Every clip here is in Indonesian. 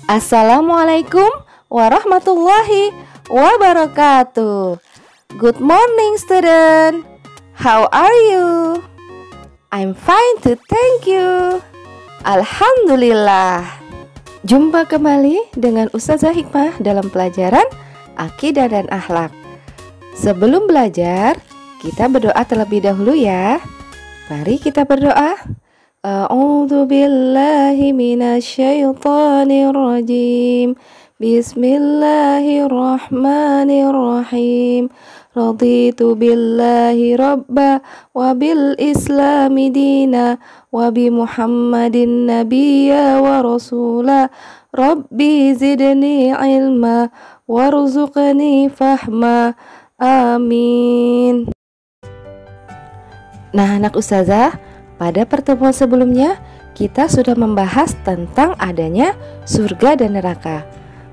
Assalamualaikum warahmatullahi wabarakatuh. Good morning student. How are you? I'm fine too, thank you. Alhamdulillah. Jumpa kembali dengan Ustazah Hikmah dalam pelajaran Akidah dan Akhlak. Sebelum belajar, kita berdoa terlebih dahulu ya. Mari kita berdoa. A'udzu billahi minasyaitonir rajim. Bismillahirrahmanirrahim. Raditu billahi rabba wa bil islami dina wa bi Muhammadin nabiyya wa rasula. Rabbi zidni ilma warzuqni fahma. Amin. Nah, anak ustazah, pada pertemuan sebelumnya kita sudah membahas tentang adanya surga dan neraka.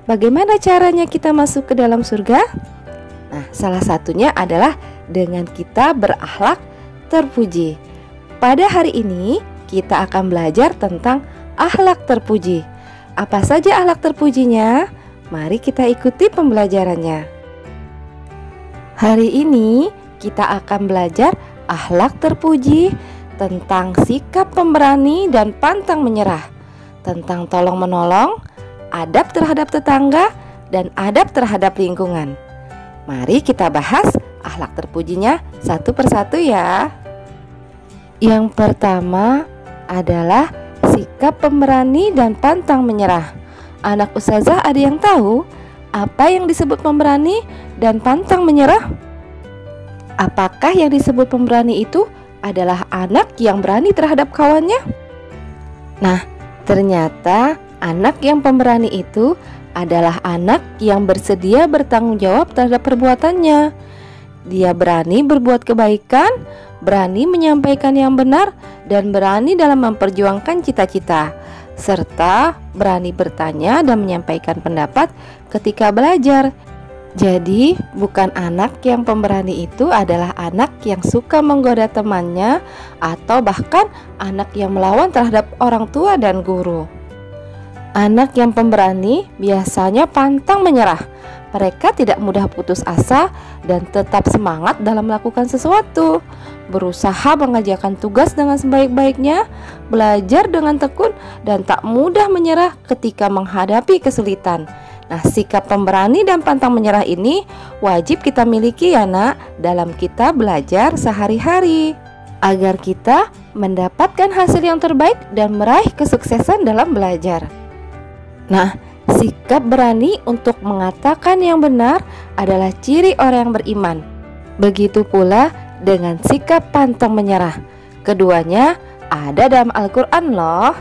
Bagaimana caranya kita masuk ke dalam surga? Nah, salah satunya adalah dengan kita berakhlak terpuji. Pada hari ini kita akan belajar tentang akhlak terpuji. Apa saja akhlak terpujinya? Mari kita ikuti pembelajarannya. Hari ini kita akan belajar akhlak terpuji, tentang sikap pemberani dan pantang menyerah, tentang tolong menolong, adab terhadap tetangga, dan adab terhadap lingkungan. Mari kita bahas akhlak terpujinya satu persatu ya. Yang pertama adalah sikap pemberani dan pantang menyerah. Anak ustazah ada yang tahu apa yang disebut pemberani dan pantang menyerah? Apakah yang disebut pemberani itu adalah anak yang berani terhadap kawannya? Nah, ternyata anak yang pemberani itu adalah anak yang bersedia bertanggung jawab terhadap perbuatannya. Dia berani berbuat kebaikan, berani menyampaikan yang benar, dan berani dalam memperjuangkan cita-cita, serta berani bertanya dan menyampaikan pendapat ketika belajar. Jadi, bukan anak yang pemberani itu adalah anak yang suka menggoda temannya atau bahkan anak yang melawan terhadap orang tua dan guru. Anak yang pemberani biasanya pantang menyerah. Mereka tidak mudah putus asa dan tetap semangat dalam melakukan sesuatu. Berusaha mengerjakan tugas dengan sebaik-baiknya, belajar dengan tekun, dan tak mudah menyerah ketika menghadapi kesulitan. Nah, sikap pemberani dan pantang menyerah ini wajib kita miliki ya nak, dalam kita belajar sehari-hari, agar kita mendapatkan hasil yang terbaik dan meraih kesuksesan dalam belajar. Nah, sikap berani untuk mengatakan yang benar adalah ciri orang yang beriman. Begitu pula dengan sikap pantang menyerah. Keduanya ada dalam Al-Quran loh.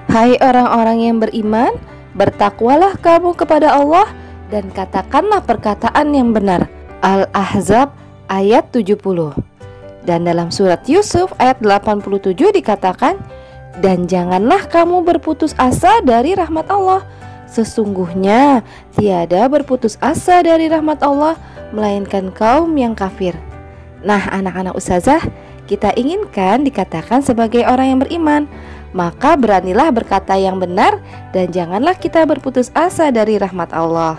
Hai orang-orang yang beriman, bertakwalah kamu kepada Allah dan katakanlah perkataan yang benar. Al-Ahzab ayat 70. Dan dalam surat Yusuf ayat 87 dikatakan, dan janganlah kamu berputus asa dari rahmat Allah. Sesungguhnya tiada berputus asa dari rahmat Allah melainkan kaum yang kafir. Nah, anak-anak ustazah, kita inginkan dikatakan sebagai orang yang beriman. Maka beranilah berkata yang benar dan janganlah kita berputus asa dari rahmat Allah.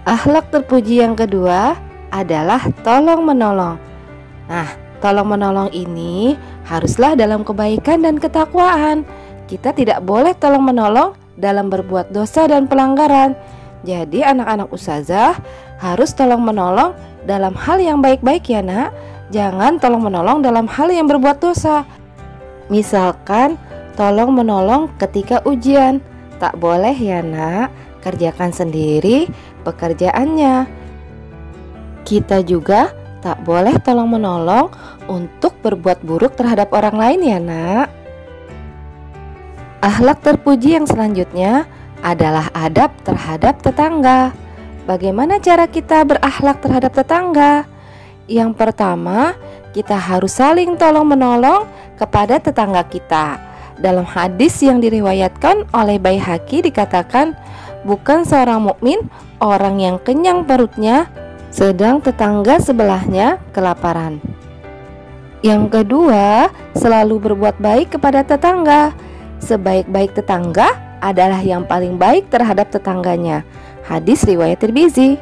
Akhlak terpuji yang kedua adalah tolong menolong. Nah, tolong menolong ini haruslah dalam kebaikan dan ketakwaan. Kita tidak boleh tolong menolong dalam berbuat dosa dan pelanggaran. Jadi anak-anak ustazah harus tolong menolong dalam hal yang baik-baik ya nak. Jangan tolong menolong dalam hal yang berbuat dosa. Misalkan tolong menolong ketika ujian, tak boleh ya nak, kerjakan sendiri pekerjaannya. Kita juga tak boleh tolong menolong untuk berbuat buruk terhadap orang lain ya nak. Akhlak terpuji yang selanjutnya adalah adab terhadap tetangga. Bagaimana cara kita berakhlak terhadap tetangga? Yang pertama, kita harus saling tolong menolong kepada tetangga kita. Dalam hadis yang diriwayatkan oleh Baihaqi dikatakan, bukan seorang mukmin orang yang kenyang perutnya sedang tetangga sebelahnya kelaparan. Yang kedua, selalu berbuat baik kepada tetangga. Sebaik-baik tetangga adalah yang paling baik terhadap tetangganya. Hadis riwayat Tirmizi.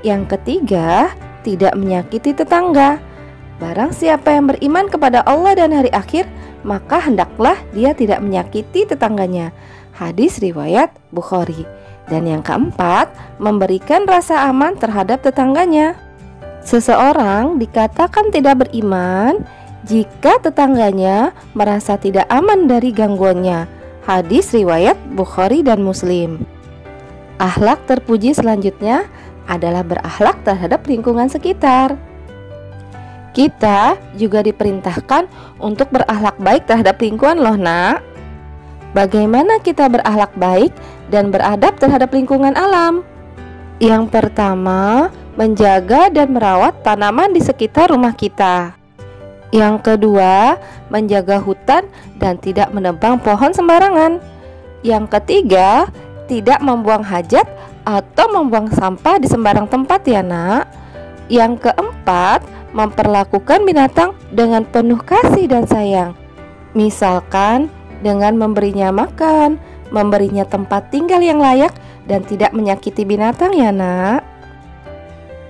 Yang ketiga, tidak menyakiti tetangga. Barang siapa yang beriman kepada Allah dan hari akhir, maka hendaklah dia tidak menyakiti tetangganya. Hadis riwayat Bukhari. Dan yang keempat, memberikan rasa aman terhadap tetangganya. Seseorang dikatakan tidak beriman jika tetangganya merasa tidak aman dari gangguannya. Hadis riwayat Bukhari dan Muslim. Akhlak terpuji selanjutnya adalah berakhlak terhadap lingkungan sekitar. Kita juga diperintahkan untuk berakhlak baik terhadap lingkungan loh nak. Bagaimana kita berakhlak baik dan beradab terhadap lingkungan alam? Yang pertama, menjaga dan merawat tanaman di sekitar rumah kita. Yang kedua, menjaga hutan dan tidak menebang pohon sembarangan. Yang ketiga, tidak membuang hajat atau membuang sampah di sembarang tempat ya nak. Yang keempat, memperlakukan binatang dengan penuh kasih dan sayang. Misalkan dengan memberinya makan, memberinya tempat tinggal yang layak dan tidak menyakiti binatang ya nak.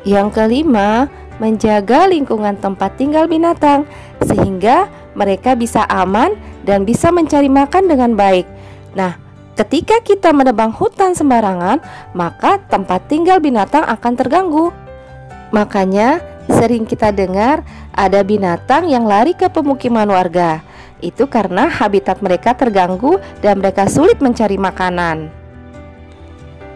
Yang kelima, menjaga lingkungan tempat tinggal binatang sehingga mereka bisa aman dan bisa mencari makan dengan baik. Nah, ketika kita menebang hutan sembarangan, maka tempat tinggal binatang akan terganggu. Makanya sering kita dengar ada binatang yang lari ke pemukiman warga. Itu karena habitat mereka terganggu dan mereka sulit mencari makanan.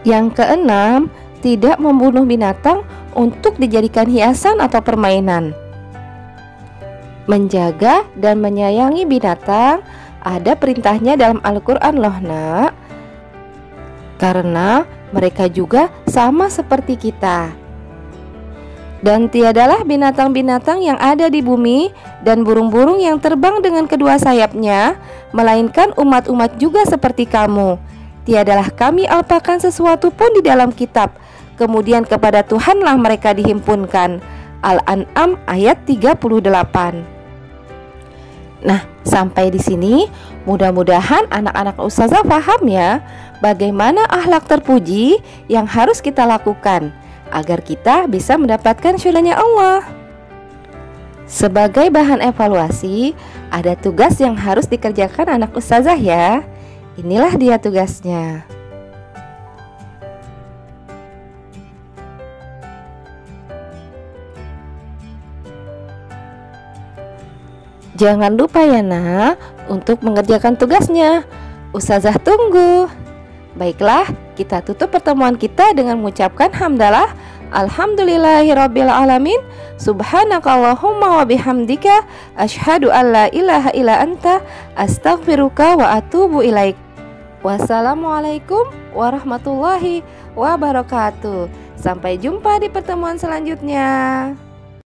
Yang keenam, tidak membunuh binatang untuk dijadikan hiasan atau permainan. Menjaga dan menyayangi binatang ada perintahnya dalam Al-Quran loh nak. Karena mereka juga sama seperti kita. Dan tiadalah binatang-binatang yang ada di bumi dan burung-burung yang terbang dengan kedua sayapnya, melainkan umat-umat juga seperti kamu. Tiadalah kami alpakan sesuatu pun di dalam kitab, kemudian kepada Tuhanlah mereka dihimpunkan. Al-An'am ayat 38. Nah, sampai di sini mudah-mudahan anak-anak ustazah paham ya bagaimana akhlak terpuji yang harus kita lakukan agar kita bisa mendapatkan syurga Allah. Sebagai bahan evaluasi, ada tugas yang harus dikerjakan anak ustazah ya. Inilah dia tugasnya. Jangan lupa ya nak untuk mengerjakan tugasnya. Ustazah tunggu. Baiklah, kita tutup pertemuan kita dengan mengucapkan hamdalah. Alhamdulillahirabbil alamin. Subhanakallahumma wa bihamdika asyhadu an la ilaha illa anta astaghfiruka wa atubu ilaik. Wassalamualaikum warahmatullahi wabarakatuh. Sampai jumpa di pertemuan selanjutnya.